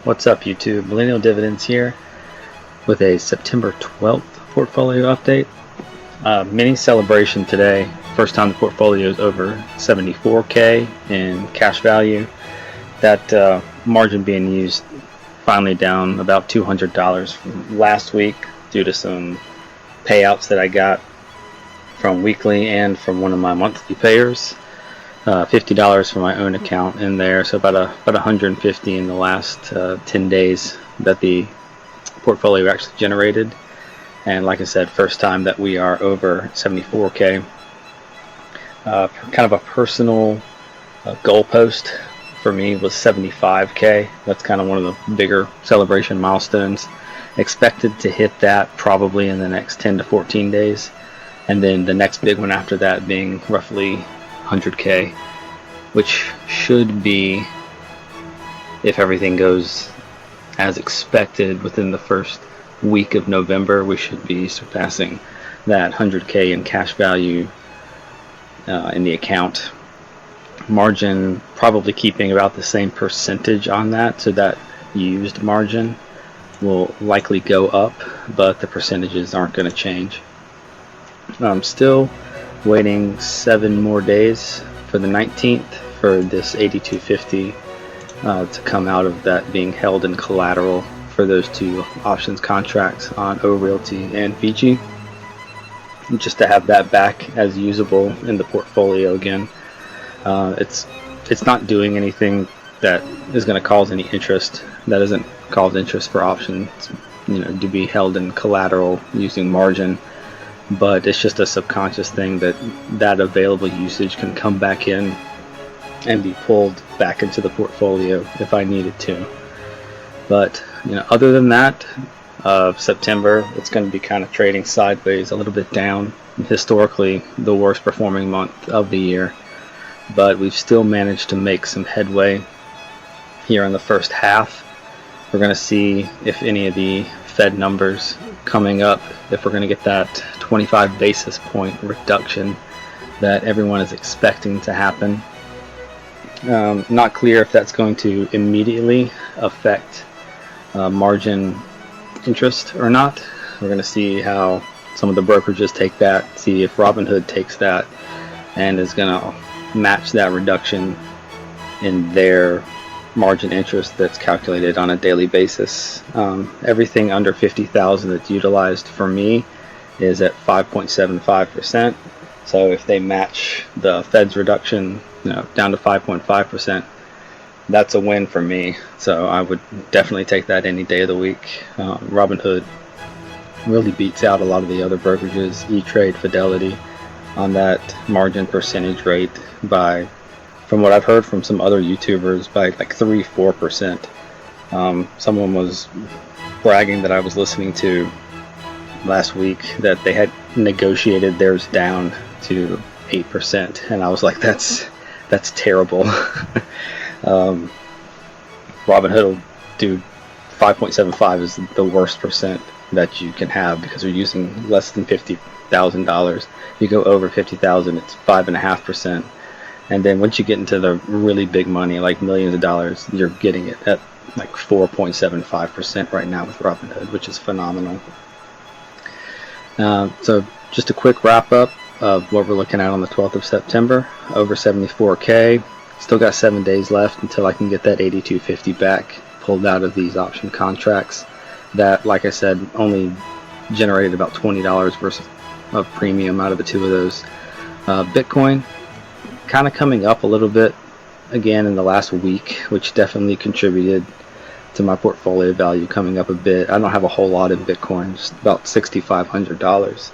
What's up, YouTube? Millennial Dividends here with a September 12th portfolio update. Mini celebration today. First time the portfolio is over 74K in cash value. That margin being used finally down about $200 from last week due to some payouts that I got from weekly and from one of my monthly payers. $50 for my own account in there, so about 150 in the last 10 days that the portfolio actually generated. And like I said, first time that we are over 74K. Kind of a personal goalpost for me was 75K. That's kind of one of the bigger celebration milestones. Expected to hit that probably in the next 10 to 14 days. And then the next big one after that being roughly 100K, which should be, if everything goes as expected, within the first week of November, we should be surpassing that 100K in cash value in the account. Margin probably keeping about the same percentage on that, so that used margin will likely go up, but the percentages aren't going to change. I'm still waiting 7 more days for the 19th for this 8250 to come out of that being held in collateral for those two options contracts on O Realty and VG, just to have that back as usable in the portfolio again. It's not doing anything that is going to cause any interest. That doesn't cause interest for options, to be held in collateral using margin. But it's just a subconscious thing that available usage can come back in and be pulled back into the portfolio if I needed to. But other than that, September, it's going to be kind of trading sideways, a little bit down. Historically, the worst performing month of the year, but we've still managed to make some headway here in the first half. We're going to see if any of the Fed numbers coming up, if we're going to get that 25 basis point reduction that everyone is expecting to happen. Not clear if that's going to immediately affect margin interest or not. We're going to see how some of the brokerages take that, see if Robinhood takes that and is going to match that reduction in their margin interest that's calculated on a daily basis. Everything under 50,000 that's utilized for me is at 5.75%. So if they match the Fed's reduction, down to 5.5%, that's a win for me. So I would definitely take that any day of the week. Robinhood really beats out a lot of the other brokerages, E-Trade, Fidelity, on that margin percentage rate by, from what I've heard from some other YouTubers, by like 3-4%. Someone was bragging that I was listening to last week that they had negotiated theirs down to 8%, and I was like, that's terrible. Robinhood will do 5.75 is the worst percent that you can have because they're using less than $50,000. If you go over 50,000, it's 5.5%. And then once you get into the really big money, like millions of dollars, you're getting it at like 4.75% right now with Robinhood, which is phenomenal. So just a quick wrap up of what we're looking at on the 12th of September. Over 74K. Still got 7 days left until I can get that 8250 back pulled out of these option contracts that, like I said, only generated about $20 worth of premium out of the two of those. Bitcoin kind of coming up a little bit again in the last week, which definitely contributed to my portfolio value coming up a bit. I don't have a whole lot in Bitcoin, just about $6,500,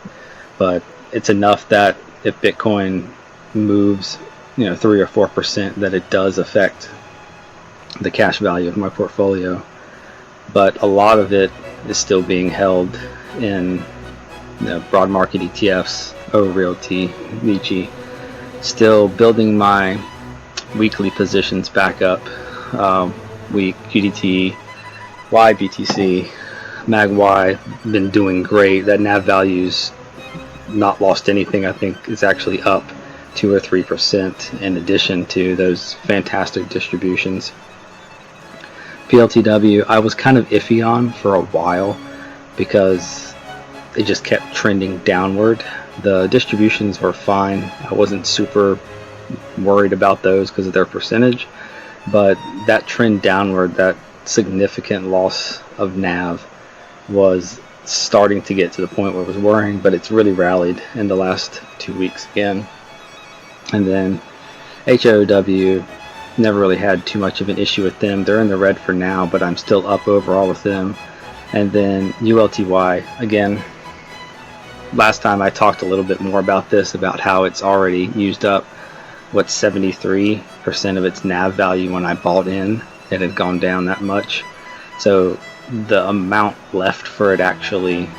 but it's enough that if Bitcoin moves 3 or 4%, that it does affect the cash value of my portfolio. But a lot of it is still being held in broad market ETFs, O Realty, VG. Still building my weekly positions back up. Week UDT, YBTC, MagY been doing great. That NAV value's not lost anything. I think it's actually up 2 or 3% in addition to those fantastic distributions. PLTW, I was kind of iffy on for a while because it just kept trending downward. The distributions were fine. I wasn't super worried about those because of their percentage, but that trend downward, that significant loss of NAV, was starting to get to the point where it was worrying, but it's really rallied in the last 2 weeks again. And then HOW, never really had too much of an issue with them. They're in the red for now, but I'm still up overall with them. And then ULTY, again, last time I talked a little bit more about this, about how it's already used up 73% of its NAV value when I bought in. It had gone down that much. So the amount left for it actually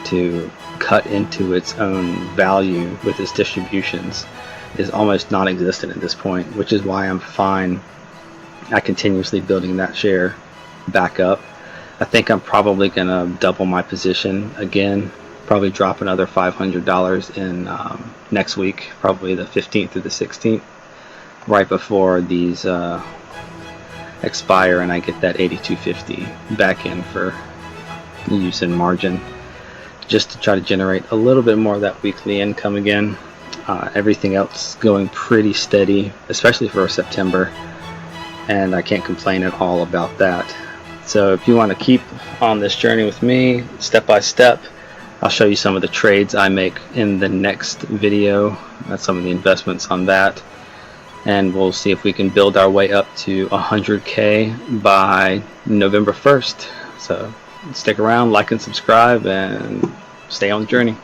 to cut into its own value with its distributions is almost non-existent at this point, which is why I'm fine continuously building that share back up. I think I'm probably going to double my position again, probably drop another $500 in next week, probably the 15th through the 16th, right before these expire and I get that 8250 back in for use in margin, just to try to generate a little bit more of that weekly income again. Everything else going pretty steady, especially for September, and I can't complain at all about that. So if you want to keep on this journey with me step by step, I'll show you some of the trades I make in the next video. That's some of the investments on that, and we'll see if we can build our way up to 100K by November 1st. So stick around, like and subscribe, and stay on the journey.